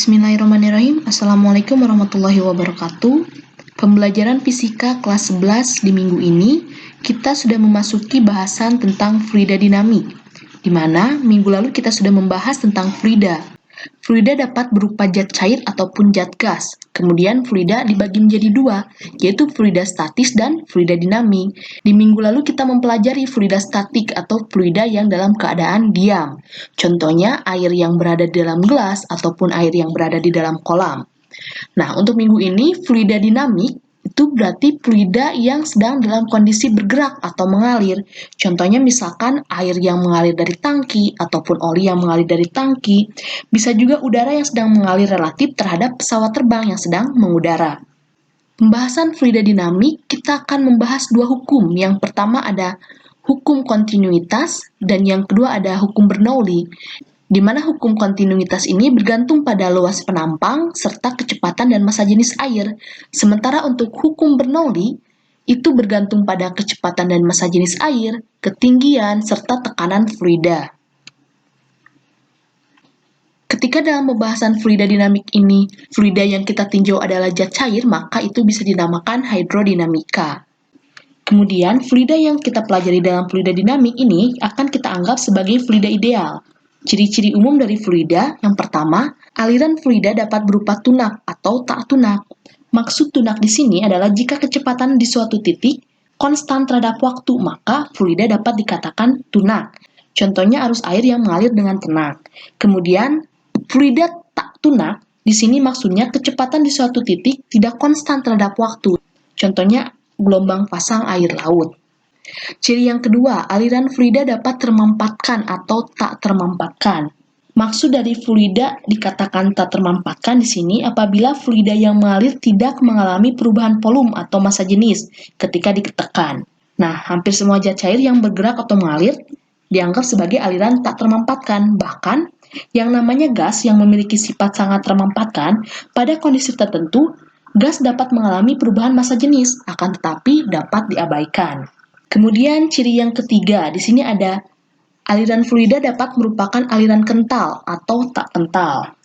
Bismillahirrahmanirrahim. Assalamualaikum warahmatullahi wabarakatuh. Pembelajaran fisika kelas 11 di minggu ini, kita sudah memasuki bahasan tentang fluida dinamik, di mana minggu lalu kita sudah membahas tentang fluida. Fluida dapat berupa zat cair ataupun zat gas. Kemudian fluida dibagi menjadi dua, yaitu fluida statis dan fluida dinamik. Di minggu lalu kita mempelajari fluida statik atau fluida yang dalam keadaan diam. Contohnya air yang berada di dalam gelas ataupun air yang berada di dalam kolam. Nah, untuk minggu ini fluida dinamik itu berarti fluida yang sedang dalam kondisi bergerak atau mengalir. Contohnya misalkan air yang mengalir dari tangki ataupun oli yang mengalir dari tangki. Bisa juga udara yang sedang mengalir relatif terhadap pesawat terbang yang sedang mengudara. Pembahasan fluida dinamik, kita akan membahas dua hukum. Yang pertama ada hukum kontinuitas dan yang kedua ada hukum Bernoulli, di mana hukum kontinuitas ini bergantung pada luas penampang serta kecepatan dan massa jenis air. Sementara untuk hukum Bernoulli itu bergantung pada kecepatan dan massa jenis air, ketinggian, serta tekanan fluida. Ketika dalam pembahasan fluida dinamik ini, fluida yang kita tinjau adalah zat cair, maka itu bisa dinamakan hidrodinamika. Kemudian, fluida yang kita pelajari dalam fluida dinamik ini akan kita anggap sebagai fluida ideal. Ciri-ciri umum dari fluida, yang pertama, aliran fluida dapat berupa tunak atau tak tunak. Maksud tunak di sini adalah jika kecepatan di suatu titik konstan terhadap waktu, maka fluida dapat dikatakan tunak. Contohnya arus air yang mengalir dengan tenang. Kemudian, fluida tak tunak, di sini maksudnya kecepatan di suatu titik tidak konstan terhadap waktu. Contohnya gelombang pasang air laut. Ciri yang kedua, aliran fluida dapat termampatkan atau tak termampatkan. Maksud dari fluida dikatakan tak termampatkan di sini apabila fluida yang mengalir tidak mengalami perubahan volume atau massa jenis ketika ditekan. Nah, hampir semua zat cair yang bergerak atau mengalir dianggap sebagai aliran tak termampatkan. Bahkan, yang namanya gas yang memiliki sifat sangat termampatkan, pada kondisi tertentu, gas dapat mengalami perubahan massa jenis, akan tetapi dapat diabaikan. Kemudian ciri yang ketiga, di sini ada aliran fluida dapat merupakan aliran kental atau tak kental.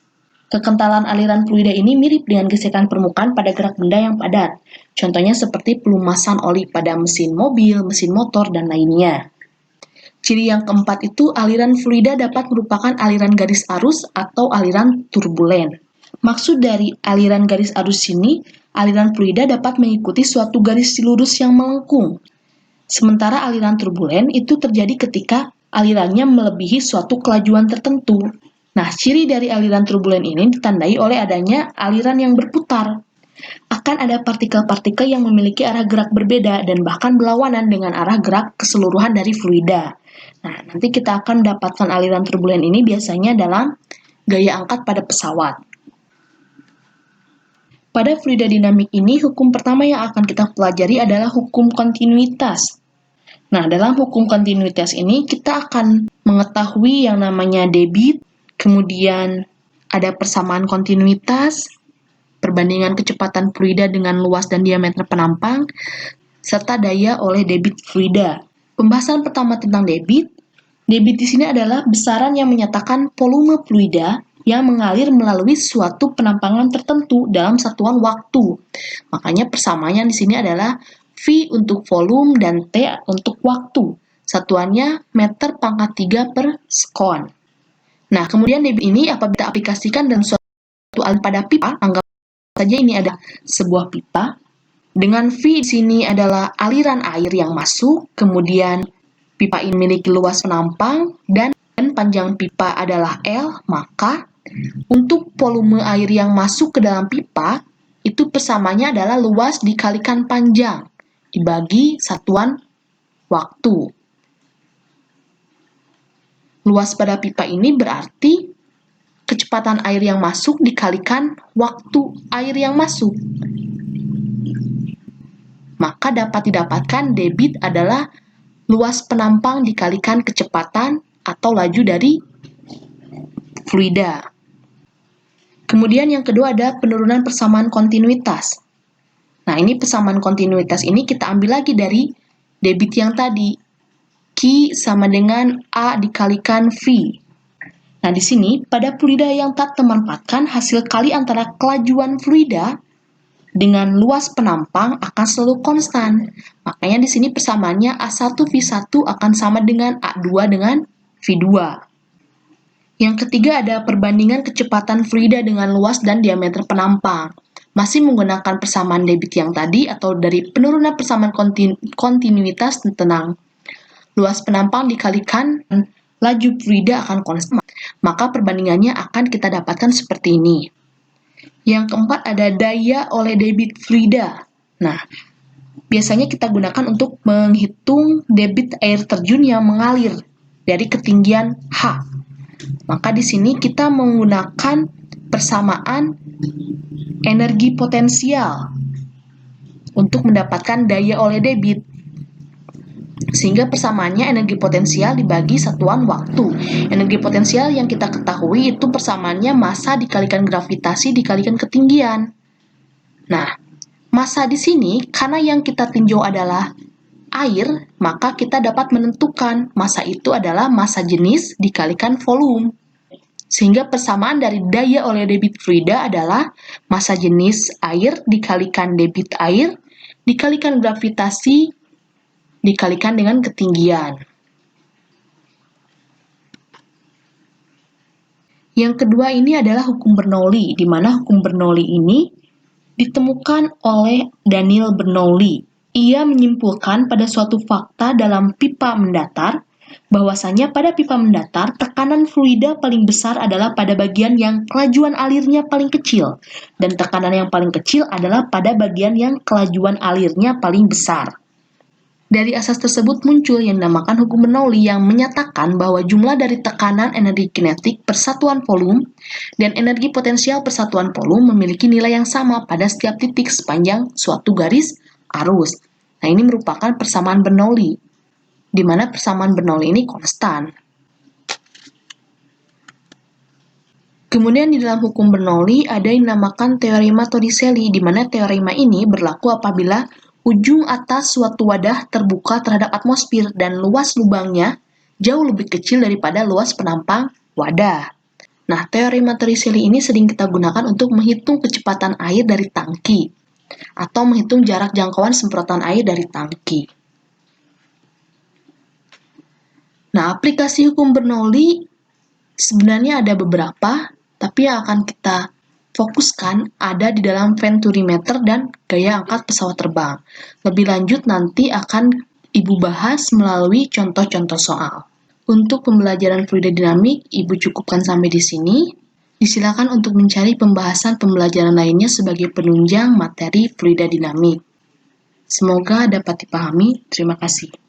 Kekentalan aliran fluida ini mirip dengan gesekan permukaan pada gerak benda yang padat. Contohnya seperti pelumasan oli pada mesin mobil, mesin motor, dan lainnya. Ciri yang keempat itu aliran fluida dapat merupakan aliran garis arus atau aliran turbulen. Maksud dari aliran garis arus ini, aliran fluida dapat mengikuti suatu garis lurus yang melengkung. Sementara aliran turbulen itu terjadi ketika alirannya melebihi suatu kelajuan tertentu. Nah, ciri dari aliran turbulen ini ditandai oleh adanya aliran yang berputar. Akan ada partikel-partikel yang memiliki arah gerak berbeda dan bahkan berlawanan dengan arah gerak keseluruhan dari fluida. Nah, nanti kita akan mendapatkan aliran turbulen ini biasanya dalam gaya angkat pada pesawat. Pada fluida dinamik ini, hukum pertama yang akan kita pelajari adalah hukum kontinuitas. Nah, dalam hukum kontinuitas ini, kita akan mengetahui yang namanya debit, kemudian ada persamaan kontinuitas, perbandingan kecepatan fluida dengan luas dan diameter penampang, serta daya oleh debit fluida. Pembahasan pertama tentang debit. Debit di sini adalah besaran yang menyatakan volume fluida yang mengalir melalui suatu penampangan tertentu dalam satuan waktu. Makanya persamaannya di sini adalah V untuk volume dan T untuk waktu. Satuannya meter pangkat 3 per sekon. Nah, kemudian debit ini apabila aplikasikan dalam suatu aliran pada pipa, anggap saja ini ada sebuah pipa. Dengan V di sini adalah aliran air yang masuk, kemudian pipa ini memiliki luas penampang dan panjang pipa adalah L, maka untuk volume air yang masuk ke dalam pipa, itu persamaannya adalah luas dikalikan panjang, dibagi satuan waktu. Luas pada pipa ini berarti kecepatan air yang masuk dikalikan waktu air yang masuk. Maka dapat didapatkan debit adalah luas penampang dikalikan kecepatan atau laju dari fluida. Kemudian yang kedua ada penurunan persamaan kontinuitas. Nah, ini persamaan kontinuitas ini kita ambil lagi dari debit yang tadi. Q sama dengan A dikalikan V. Nah, di sini pada fluida yang tak termanfaatkan, hasil kali antara kelajuan fluida dengan luas penampang akan selalu konstan. Makanya di sini persamaannya A1V1 akan sama dengan A2 dengan V2. Yang ketiga ada perbandingan kecepatan fluida dengan luas dan diameter penampang. Masih menggunakan persamaan debit yang tadi atau dari penurunan persamaan kontinuitas tenang. Luas penampang dikalikan laju fluida akan konstan. Maka perbandingannya akan kita dapatkan seperti ini. Yang keempat ada daya oleh debit fluida. Nah, biasanya kita gunakan untuk menghitung debit air terjun yang mengalir dari ketinggian H. Maka di sini kita menggunakan persamaan energi potensial untuk mendapatkan daya oleh debit. Sehingga persamaannya energi potensial dibagi satuan waktu. Energi potensial yang kita ketahui itu persamaannya massa dikalikan gravitasi dikalikan ketinggian. Nah, massa di sini karena yang kita tinjau adalah air, maka kita dapat menentukan massa itu adalah massa jenis dikalikan volume. Sehingga persamaan dari daya oleh debit fluida adalah massa jenis air dikalikan debit air dikalikan gravitasi dikalikan dengan ketinggian. Yang kedua ini adalah hukum Bernoulli, di mana hukum Bernoulli ini ditemukan oleh Daniel Bernoulli. Ia menyimpulkan pada suatu fakta dalam pipa mendatar, bahwasanya pada pipa mendatar, tekanan fluida paling besar adalah pada bagian yang kelajuan alirnya paling kecil, dan tekanan yang paling kecil adalah pada bagian yang kelajuan alirnya paling besar. Dari asas tersebut muncul yang dinamakan hukum Bernoulli yang menyatakan bahwa jumlah dari tekanan energi kinetik per satuan volume dan energi potensial per satuan volume memiliki nilai yang sama pada setiap titik sepanjang suatu garis arus. Nah, ini merupakan persamaan Bernoulli, di mana persamaan Bernoulli ini konstan. Kemudian di dalam hukum Bernoulli ada yang dinamakan teorema Torricelli, di mana teorema ini berlaku apabila ujung atas suatu wadah terbuka terhadap atmosfer dan luas lubangnya jauh lebih kecil daripada luas penampang wadah. Nah, teorema Torricelli ini sering kita gunakan untuk menghitung kecepatan air dari tangki atau menghitung jarak jangkauan semprotan air dari tangki. Nah, aplikasi hukum Bernoulli sebenarnya ada beberapa, tapi yang akan kita fokuskan ada di dalam venturimeter dan gaya angkat pesawat terbang. Lebih lanjut nanti akan Ibu bahas melalui contoh-contoh soal. Untuk pembelajaran fluida dinamik, Ibu cukupkan sampai di sini. Disilakan untuk mencari pembahasan pembelajaran lainnya sebagai penunjang materi fluida dinamik. Semoga dapat dipahami. Terima kasih.